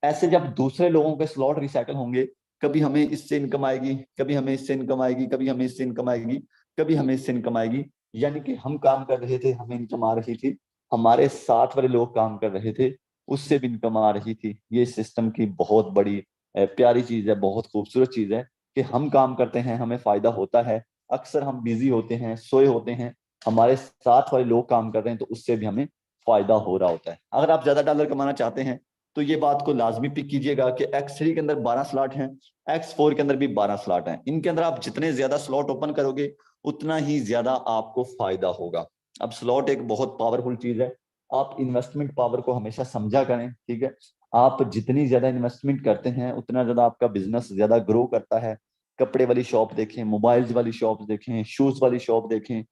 ऐसे जब दूसरे लोगों के स्लॉट रिसाइकल होंगे, कभी हमें इससे इनकम आएगी, कभी हमें इससे इनकम आएगी, कभी हमें इससे इनकम आएगी, कभी हमें इससे इनकम आएगी। यानी कि हम काम कर रहे थे, हमें इनकम आ रही थी, हमारे साथ वाले लोग काम कर रहे थे, उससे भी इनकम आ रही थी। ये सिस्टम की बहुत बड़ी प्यारी चीज है, बहुत खूबसूरत चीज है कि हम काम करते हैं, हमें फायदा होता है। अक्सर हम बिजी होते हैं, सोए होते हैं, हमारे साथ वाले लोग काम कर रहे हैं, तो उससे भी हमें फायदा हो रहा होता है। अगर आप ज्यादा डॉलर कमाना चाहते हैं तो ये बात को लाजमी पिक कीजिएगा कि X3 के अंदर 12 स्लॉट हैं, X4 के अंदर भी 12 स्लॉट हैं। इनके अंदर आप जितने ज्यादा स्लॉट ओपन करोगे उतना ही ज्यादा आपको फायदा होगा। अब स्लॉट एक बहुत पावरफुल चीज है, आप इन्वेस्टमेंट पावर को हमेशा समझा करें, ठीक है। आप जितनी ज्यादा इन्वेस्टमेंट करते हैं उतना ज्यादा आपका बिजनेस ज्यादा ग्रो करता है। कपड़े वाली शॉप देखें, मोबाइल्स वाली शॉप देखें, शूज वाली शॉप देखें,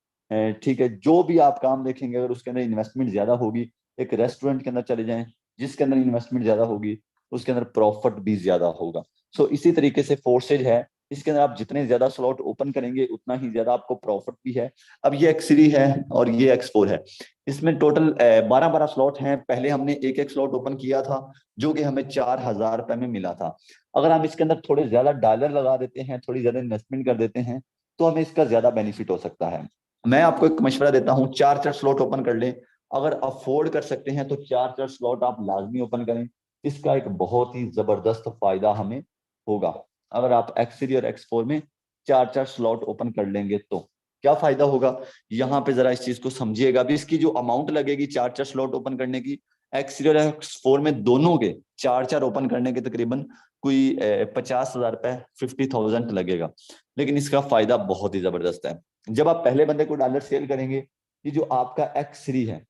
ठीक है, जो भी आप काम देखेंगे अगर उसके अंदर इन्वेस्टमेंट ज्यादा होगी, एक रेस्टोरेंट के अंदर चले जाएं जिसके अंदर इन्वेस्टमेंट ज्यादा होगी, उसके अंदर प्रॉफिट भी ज्यादा होगा। सो इसी तरीके से फोर्सेज है, इसके अंदर आप जितने ज्यादा स्लॉट ओपन करेंगे उतना ही ज्यादा आपको प्रॉफिट भी है। अब ये X3 है और ये X4 है, इसमें टोटल 12-12 स्लॉट हैं। पहले हमने एक एक स्लॉट ओपन किया था जो कि हमें 4,000 रुपए में मिला था। अगर हम इसके अंदर थोड़े ज्यादा डॉलर लगा देते हैं, थोड़ी ज्यादा इन्वेस्टमेंट कर देते हैं, तो हमें इसका ज्यादा बेनिफिट हो सकता है। मैं आपको एक मशवरा देता हूँ, 4-4 स्लॉट ओपन कर लें। अगर अफोर्ड कर सकते हैं तो 4-4 स्लॉट आप लाजमी ओपन करें। इसका एक बहुत ही जबरदस्त फायदा हमें होगा। अगर आप X3 और X4 में 4-4 स्लॉट ओपन कर लेंगे तो क्या फायदा होगा, यहाँ पे जरा इस चीज को समझिएगा। अभी इसकी जो अमाउंट लगेगी 4-4 स्लॉट ओपन करने की, X3 और X4 में दोनों के 4-4 ओपन करने के तकरीबन कोई 50,000 रुपए, 50,000 लगेगा। लेकिन इसका फायदा बहुत ही जबरदस्त है। जब आप पहले बंदे को डॉलर सेल करेंगे, ये जो आपका X3 है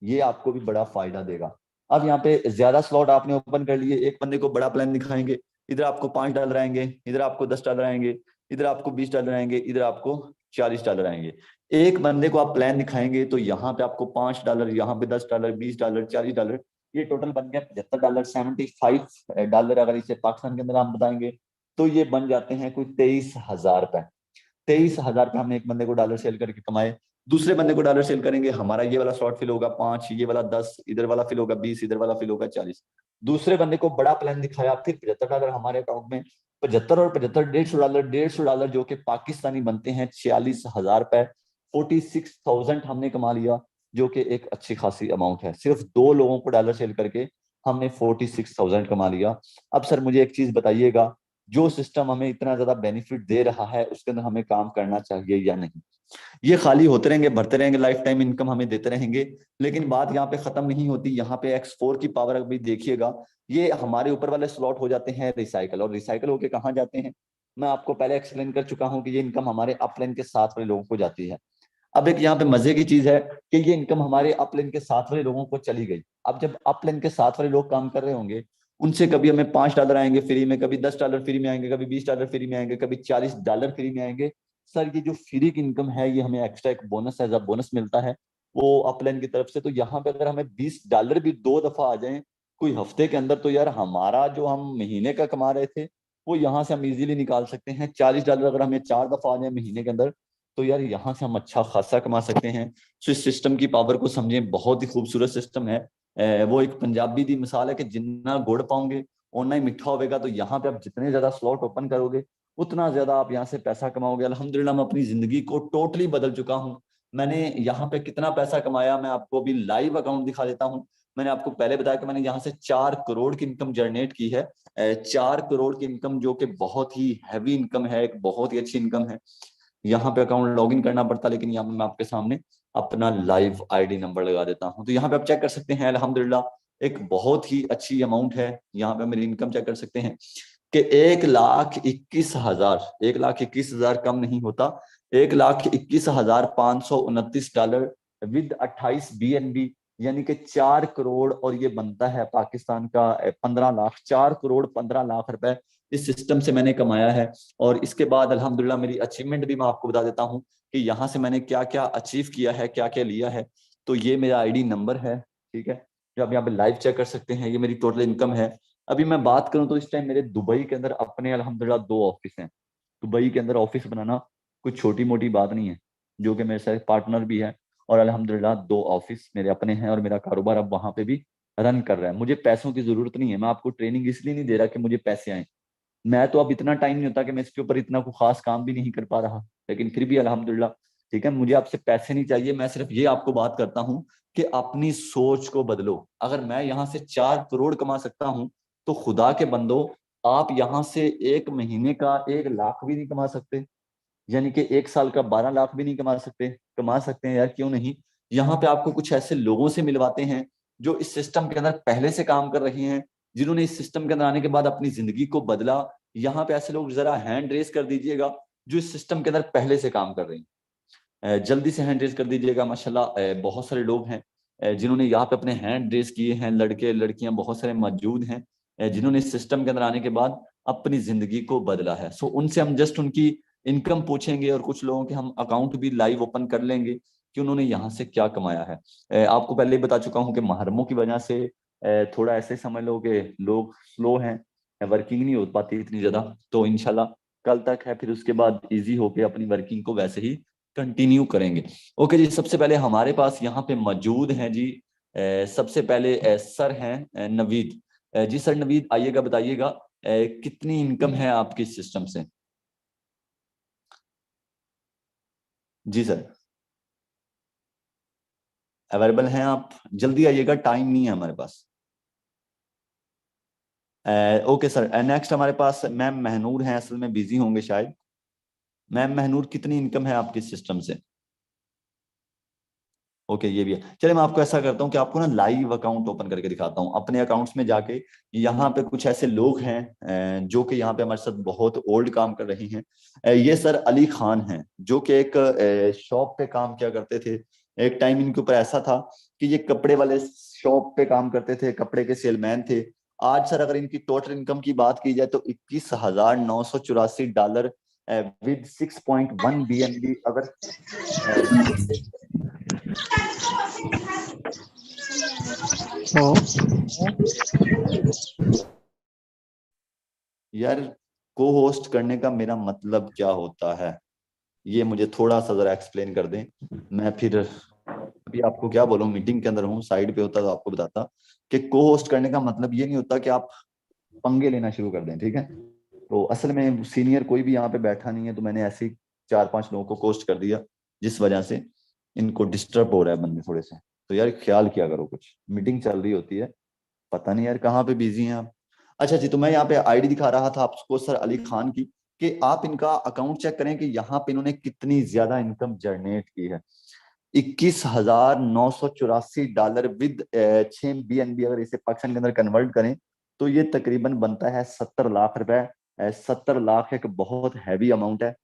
ये आपको भी बड़ा फायदा देगा। अब यहाँ पे ज्यादा स्लॉट आपने ओपन कर लिए, एक बंदे को बड़ा प्लान दिखाएंगे, इधर आपको $5 आएंगे, इधर आपको $10 आएंगे, इधर आपको $20 आएंगे, इधर आपको $40 आएंगे। एक बंदे को आप प्लान दिखाएंगे तो यहाँ पे आपको $5, यहाँ पे $10, $20, $40, ये टोटल बन गया $75, $75। अगर इसे पाकिस्तान के अंदर हम बताएंगे तो ये बन जाते हैं कोई 23,000 रुपए। 23,000 रुपये हमने एक बंदे को डॉलर सेल करके कमाए। दूसरे बंदे को डॉलर सेल करेंगे, हमारा ये वाला स्लॉट फिल होगा 5, ये वाला 10, इधर वाला फिल होगा 20, इधर वाला फिल होगा 40। दूसरे बंदे को बड़ा प्लान दिखाया, फिर $75 हमारे अकाउंट में। 75 और 75, $150, $150 जो कि पाकिस्तानी बनते हैं 46,000 रुपए। 46,000 हमने कमा लिया, जो कि एक अच्छी खासी अमाउंट है। सिर्फ 2 लोगों को डॉलर सेल करके हमने 46,000 कमा लिया। अब सर मुझे एक चीज बताइएगा, जो सिस्टम हमें इतना ज्यादा बेनिफिट दे रहा है उसके अंदर हमें काम करना चाहिए या नहीं? ये खाली होते रहेंगे, भरते रहेंगे, लाइफ टाइम इनकम हमें देते रहेंगे। लेकिन बात यहाँ पे खत्म नहीं होती। यहाँ पे X4 की पावर अभी देखिएगा, ये हमारे ऊपर वाले स्लॉट हो जाते हैं रिसाइकल, और रिसाइकल होके कहाँ जाते हैं, मैं आपको पहले एक्सप्लेन कर चुका हूँ कि ये इनकम हमारे अपलाइन के साथ वाले लोगों को जाती है। अब एक यहाँ पे मजे की चीज है कि ये इनकम हमारे अपलाइन के साथ वाले लोगों को चली गई। अब जब अपलाइन के साथ वाले लोग काम कर रहे होंगे, उनसे कभी हमें $5 आएंगे फ्री में, कभी $10 फ्री में आएंगे, कभी $20 फ्री में आएंगे, कभी $40 फ्री में आएंगे। सर ये जो फ्री की इनकम है ये हमें एक्स्ट्रा एक बोनस एज अ बोनस मिलता है वो अपलाइन की तरफ से। तो यहाँ पे अगर हमें $20 भी 2 दफा आ जाए कोई हफ्ते के अंदर, तो यार हमारा जो हम महीने का कमा रहे थे वो यहाँ से हम इजीली निकाल सकते हैं। $40 अगर हमें 4 दफा आ जाए महीने के अंदर, तो यार यहाँ से हम अच्छा खासा कमा सकते हैं। तो इस सिस्टम की पावर को समझें, बहुत ही खूबसूरत सिस्टम है। वो एक पंजाबी दी मिसाल है कि जिन्ना गुड़ पाओगे उतना ही मिठा होगा। तो यहाँ पे आप जितने ज्यादा स्लॉट ओपन करोगे उतना ज्यादा आप यहाँ से पैसा कमाओगे। अल्हम्दुलिल्लाह मैं अपनी जिंदगी को टोटली बदल चुका हूँ। मैंने यहाँ पे कितना पैसा कमाया मैं आपको अभी लाइव अकाउंट दिखा देता हूँ। मैंने आपको पहले बताया कि मैंने यहाँ से 4 करोड़ की इनकम जनरेट की है। 4 करोड़ की इनकम जो कि बहुत ही हैवी इनकम है, एक बहुत ही अच्छी इनकम है। यहाँ पे अकाउंट लॉगिन करना पड़ता, लेकिन यहाँ पे मैं आपके सामने अपना लाइव आईडी नंबर लगा देता हूँ। तो यहाँ पे आप चेक कर सकते हैं, अल्हम्दुलिल्लाह एक बहुत ही अच्छी अमाउंट है। यहाँ पे मेरी इनकम चेक कर सकते हैं कि 1,21,000, 1,21,000 कम नहीं होता, $1,21,529 विद 28 BNB, यानी कि 4 करोड़। और ये बनता है पाकिस्तान का 15 लाख, 4 करोड़ 15 लाख रुपए इस सिस्टम से मैंने कमाया है। और इसके बाद अल्हम्दुलिल्लाह मेरी अचीवमेंट भी मैं आपको बता देता हूँ कि यहाँ से मैंने क्या क्या अचीव किया है, क्या क्या लिया है। तो ये मेरा आईडी नंबर है, ठीक है, जो आप यहाँ पे लाइव चेक कर सकते हैं। ये मेरी टोटल इनकम है। अभी मैं बात करूं तो इस टाइम मेरे दुबई के अंदर अपने अल्हम्दुलिल्लाह 2 ऑफिस हैं। दुबई के अंदर ऑफिस बनाना कोई छोटी मोटी बात नहीं है। जो कि मेरे साथ पार्टनर भी है, और अल्हम्दुलिल्लाह 2 ऑफिस मेरे अपने हैं और मेरा कारोबार अब वहां पे भी रन कर रहा है। मुझे पैसों की जरूरत नहीं है, मैं आपको ट्रेनिंग इसलिए नहीं दे रहा कि मुझे पैसे आए। मैं तो अब इतना टाइम नहीं होता कि मैं इसके ऊपर इतना कोई खास काम भी नहीं कर पा रहा, लेकिन फिर भी अल्हम्दुलिल्लाह। ठीक है, मुझे आपसे पैसे नहीं चाहिए, मैं सिर्फ ये आपको बात करता हूँ कि अपनी सोच को बदलो। अगर मैं यहाँ से 4 करोड़ कमा सकता हूँ, तो खुदा के बंदो, आप यहाँ से 1 महीने का 1 लाख भी नहीं कमा सकते? यानी कि 1 साल का 12 लाख भी नहीं कमा सकते? कमा सकते हैं यार, क्यों नहीं। यहाँ पे आपको कुछ ऐसे लोगों से मिलवाते हैं जो इस सिस्टम के अंदर पहले से काम कर रहे हैं, जिन्होंने इस सिस्टम के अंदर आने के बाद अपनी जिंदगी को बदला। यहाँ पे ऐसे लोग जरा हैंड रेस कर दीजिएगा जो इस सिस्टम के अंदर पहले से काम कर रहे हैं। जल्दी से हैंड रेस कर दीजिएगा। माशाल्लाह बहुत सारे लोग हैं जिन्होंने यहाँ पे अपने हैंड रेस किए हैं, लड़के लड़कियां बहुत सारे मौजूद हैं जिन्होंने इस सिस्टम के अंदर आने के बाद अपनी जिंदगी को बदला है। सो उनसे हम जस्ट उनकी इनकम पूछेंगे, और कुछ लोगों के हम अकाउंट भी लाइव ओपन कर लेंगे कि उन्होंने यहाँ से क्या कमाया है। आपको पहले ही बता चुका हूँ कि महरमों की वजह से थोड़ा ऐसे समझ लो कि लोग स्लो हैं, वर्किंग नहीं हो पाती इतनी ज्यादा। तो इनशाला कल तक है, फिर उसके बाद इजी होके अपनी वर्किंग को वैसे ही कंटिन्यू करेंगे। ओके जी, सबसे पहले हमारे पास यहाँ पे मौजूद हैं जी सबसे पहले सर हैं नवीद। जी सर नवीद, आइएगा, बताइएगा कितनी इनकम है आपकी इस सिस्टम से। जी सर, अवेलेबल हैं आप? जल्दी आइएगा, टाइम नहीं है हमारे पास। ओके सर, नेक्स्ट हमारे पास मैम महनूर हैं, असल में बिजी होंगे शायद। मैम महनूर, कितनी इनकम है आपकी सिस्टम से? ओके, ये भी है। चलिए मैं आपको ऐसा करता हूँ कि आपको ना लाइव अकाउंट ओपन करके दिखाता हूँ अपने अकाउंट्स में जाके। यहाँ पे कुछ ऐसे लोग हैं जो कि यहाँ पे हमारे साथ बहुत ओल्ड काम कर रहे हैं। ये सर अली खान हैं, जो कि एक शॉप पे काम किया करते थे। एक टाइम इनके ऊपर ऐसा था कि ये कपड़े वाले शॉप पे काम करते थे, कपड़े के सेलमैन थे। आज सर अगर इनकी टोटल इनकम की बात की जाए तो $21,984 विद 6.1 BNB अगर यार, को होस्ट करने का मेरा मतलब क्या होता है, ये मुझे थोड़ा सा जरा एक्सप्लेन कर दें। मैं फिर अभी आपको क्या बोलूं, मीटिंग के अंदर हूँ, साइड पे होता तो आपको बताता कि को होस्ट करने का मतलब ये नहीं होता कि आप पंगे लेना शुरू कर दें। ठीक है, तो असल में सीनियर कोई भी यहाँ पे बैठा नहीं है, तो मैंने ऐसे ही 4-5 लोगों को कोस्ट कर दिया, जिस वजह से इनको डिस्टर्ब हो रहा है बंदे थोड़े से। तो यार ख्याल किया करो, कुछ मीटिंग चल रही होती है, पता नहीं यार कहाँ पे बिजी हैं आप। अच्छा जी, तो मैं यहाँ पे आईडी दिखा रहा था आपको सर अली खान की, कि आप इनका अकाउंट चेक करें कि यहाँ पे इन्होंने कितनी ज्यादा इनकम जनरेट की है। $21,984 विद 6 BNB अगर इसे पाकिस्तान के अंदर कन्वर्ट करें तो ये तकरीबन बनता है 70 लाख रुपए। 70 लाख एक बहुत हैवी अमाउंट है।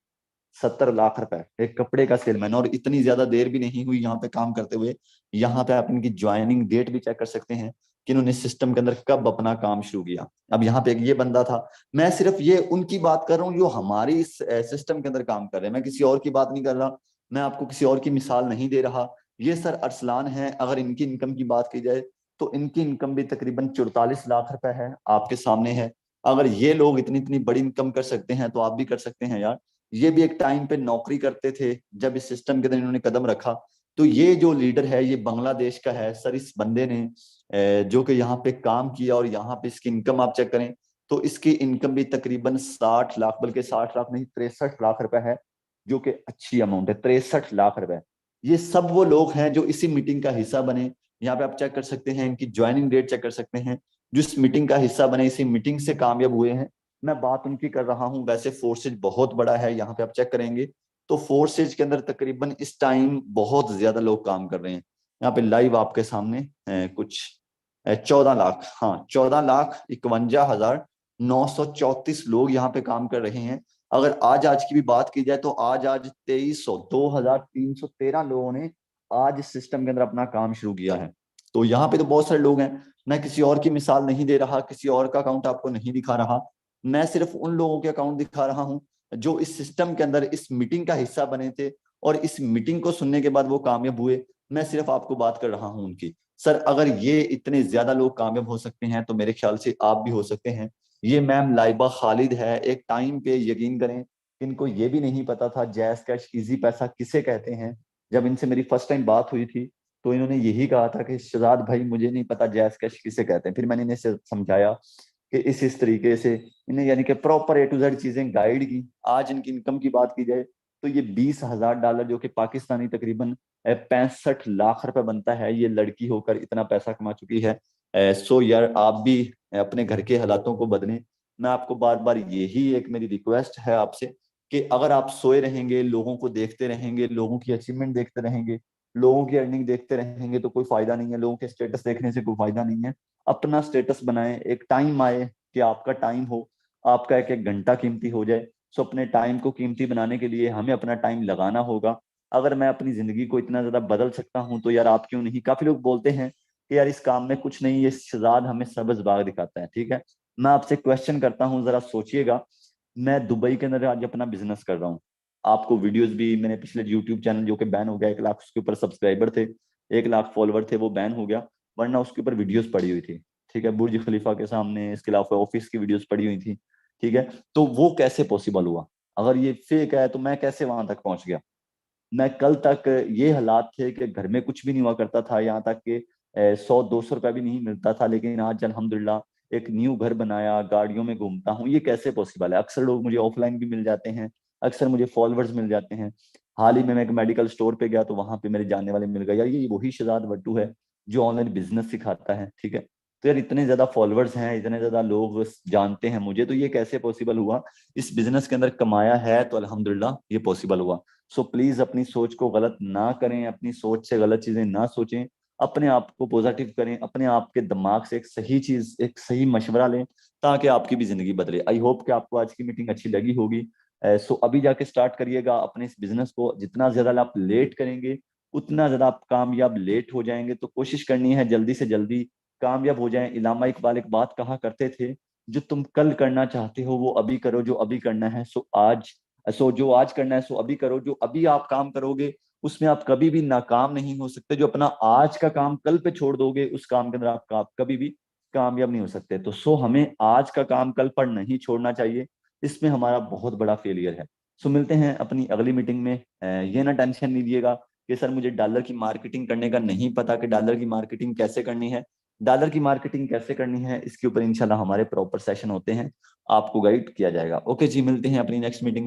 70 लाख रुपए एक कपड़े का सेलमैन, और इतनी ज्यादा देर भी नहीं हुई यहाँ पे काम करते हुए। यहाँ पे आप इनकी ज्वाइनिंग डेट भी चेक कर सकते हैं कि इन्होंने सिस्टम के अंदर कब अपना काम शुरू किया। अब यहाँ पे एक ये बंदा था, मैं सिर्फ ये उनकी बात कर रहा हूँ जो हमारी इस सिस्टम के अंदर काम कर रहे हैं, मैं किसी और की बात नहीं कर रहा, मैं आपको किसी और की मिसाल नहीं दे रहा। ये सर अरसलान है, अगर इनकी इनकम की बात की जाए तो इनकी इनकम भी तकरीबन 44 लाख रुपए है, आपके सामने है। अगर ये लोग इतनी इतनी बड़ी इनकम कर सकते हैं तो आप भी कर सकते हैं यार। ये भी एक टाइम पे नौकरी करते थे, जब इस सिस्टम के अंदर इन्होंने कदम रखा। तो ये जो लीडर है ये बांग्लादेश का है सर। इस बंदे ने जो कि यहाँ पे काम किया, और यहाँ पे इसकी इनकम आप चेक करें तो इसकी इनकम भी तकरीबन 60 लाख, बल्कि 60 लाख नहीं 63 लाख रुपए है, जो कि अच्छी अमाउंट है। 63 लाख रुपए। ये सब वो लोग हैं जो इसी मीटिंग का हिस्सा बने। यहाँ पे आप चेक कर सकते हैं, इनकी ज्वाइनिंग डेट चेक कर सकते हैं, जो इस मीटिंग का हिस्सा बने, इसी मीटिंग से कामयाब हुए हैं। मैं बात उनकी कर रहा हूँ। वैसे फोर्सेज बहुत बड़ा है, यहाँ पे आप चेक करेंगे तो फोर्सेज के अंदर तकरीबन इस टाइम बहुत ज्यादा लोग काम कर रहे हैं। यहाँ पे लाइव आपके सामने कुछ 14 लाख, हाँ 14,51,934 लोग यहाँ पे काम कर रहे हैं। अगर आज की भी बात की जाए तो आज 2,313 लोगों ने आज इस सिस्टम के अंदर अपना काम शुरू किया है। तो यहाँ पे तो बहुत सारे लोग हैं। मैं किसी और की मिसाल नहीं दे रहा, किसी और का अकाउंट आपको नहीं दिखा रहा, मैं सिर्फ उन लोगों के अकाउंट दिखा रहा हूं जो इस सिस्टम के अंदर इस मीटिंग का हिस्सा बने थे, और इस मीटिंग को सुनने के बाद वो कामयाब हुए। मैं सिर्फ आपको बात कर रहा हूं उनकी। सर अगर ये इतने ज्यादा लोग कामयाब हो सकते हैं तो मेरे ख्याल से आप भी हो सकते हैं। ये मैम लाइबा खालिद है, एक टाइम पे यकीन करें इनको ये भी नहीं पता था जैस कैश इजी पैसा किसे कहते हैं। जब इनसे मेरी फर्स्ट टाइम बात हुई थी तो इन्होंने यही कहा था कि शहजाद भाई मुझे नहीं पता जैस कैश किसे कहते हैं। फिर मैंने इन्हें समझाया कि इस तरीके से, इन्हें यानी कि प्रॉपर A to Z चीजें गाइड की। आज इनकी इनकम की बात की जाए तो ये $20,000 जो कि पाकिस्तानी तकरीबन 65 लाख रुपए बनता है, ये लड़की होकर इतना पैसा कमा चुकी है। सो यार आप भी अपने घर के हालातों को बदलें। मैं आपको बार बार यही एक मेरी रिक्वेस्ट है आपसे कि अगर आप सोए रहेंगे, लोगों को देखते रहेंगे, लोगों की अचीवमेंट देखते रहेंगे, लोगों की अर्निंग देखते रहेंगे तो कोई फायदा नहीं है। लोगों के स्टेटस देखने से कोई फायदा नहीं है। अपना स्टेटस बनाएं। एक टाइम आए कि आपका टाइम हो, आपका एक एक घंटा कीमती हो जाए। सो अपने टाइम को कीमती बनाने के लिए हमें अपना टाइम लगाना होगा। अगर मैं अपनी जिंदगी को इतना ज्यादा बदल सकता हूं तो यार आप क्यों नहीं। काफी लोग बोलते हैं कि यार इस काम में कुछ नहीं, ये शहजाद हमें सब्ज बाग दिखाता है। ठीक है, मैं आपसे क्वेश्चन करता हूँ, जरा सोचिएगा। मैं दुबई के अंदर आज अपना बिजनेस कर रहा हूँ। आपको वीडियोस भी मैंने पिछले यूट्यूब चैनल जो कि बैन हो गया, 1 लाख उसके ऊपर सब्सक्राइबर थे, 1 लाख फॉलोवर थे, वो बैन हो गया। वरना उसके ऊपर वीडियोस पड़ी हुई थी। ठीक है, बुर्ज खलीफा के सामने, इसके अलावा ऑफिस की वीडियोस पड़ी हुई थी। ठीक है, तो वो कैसे पॉसिबल हुआ? अगर ये फेक है तो मैं कैसे वहां तक पहुंच गया? मैं कल तक ये हालात थे कि घर में कुछ भी नहीं हुआ करता था, यहाँ तक कि 100-200 रुपया भी नहीं मिलता था। लेकिन आज अल्हम्दुलिल्लाह एक न्यू घर बनाया, गाड़ियों में घूमता हूँ। ये कैसे पॉसिबल है? अक्सर लोग मुझे ऑफलाइन भी मिल जाते हैं, अक्सर मुझे फॉलोअर्स मिल जाते हैं। हाल ही में मैं एक मेडिकल स्टोर पे गया तो वहां पे मेरे जानने वाले मिल गए, यार ये वही शहजाद वट्टू है जो ऑनलाइन बिजनेस सिखाता है। ठीक है, तो यार इतने ज्यादा फॉलोअर्स हैं, इतने ज्यादा लोग जानते हैं मुझे, तो ये कैसे पॉसिबल हुआ? इस बिजनेस के अंदर कमाया है तो अल्हम्दुलिल्लाह ये पॉसिबल हुआ। सो प्लीज अपनी सोच को गलत ना करें, अपनी सोच से गलत चीजें ना सोचें। अपने आप को पॉजिटिव करें, अपने आप के दिमाग से एक सही चीज, एक सही मशवरा लें ताकि आपकी भी जिंदगी बदले। आई होप कि आपको आज की मीटिंग अच्छी लगी होगी। सो अभी जाके स्टार्ट करिएगा अपने इस बिजनेस को। जितना ज्यादा आप लेट करेंगे उतना ज्यादा आप कामयाब लेट हो जाएंगे। तो कोशिश करनी है जल्दी से जल्दी कामयाब हो जाएं। इलामा इकबाल एक बात कहा करते थे, जो तुम कल करना चाहते हो वो अभी करो, जो अभी करना है सो जो आज करना है सो अभी करो। जो अभी आप काम करोगे उसमें आप कभी भी नाकाम नहीं हो सकते। जो अपना आज का काम कल पे छोड़ दोगे उस काम के अंदर आप कभी भी कामयाब नहीं हो सकते। तो सो हमें आज का काम कल पर नहीं छोड़ना चाहिए, इसमें हमारा बहुत बड़ा फेलियर है। सो मिलते हैं अपनी अगली मीटिंग में। ये ना टेंशन नहीं लीजिएगा कि सर मुझे डॉलर की मार्केटिंग करने का नहीं पता कि डॉलर की मार्केटिंग कैसे करनी है। डॉलर की मार्केटिंग कैसे करनी है इसके ऊपर इंशाल्लाह हमारे प्रॉपर सेशन होते हैं, आपको गाइड किया जाएगा। ओके जी, मिलते हैं अपनी नेक्स्ट मीटिंग में।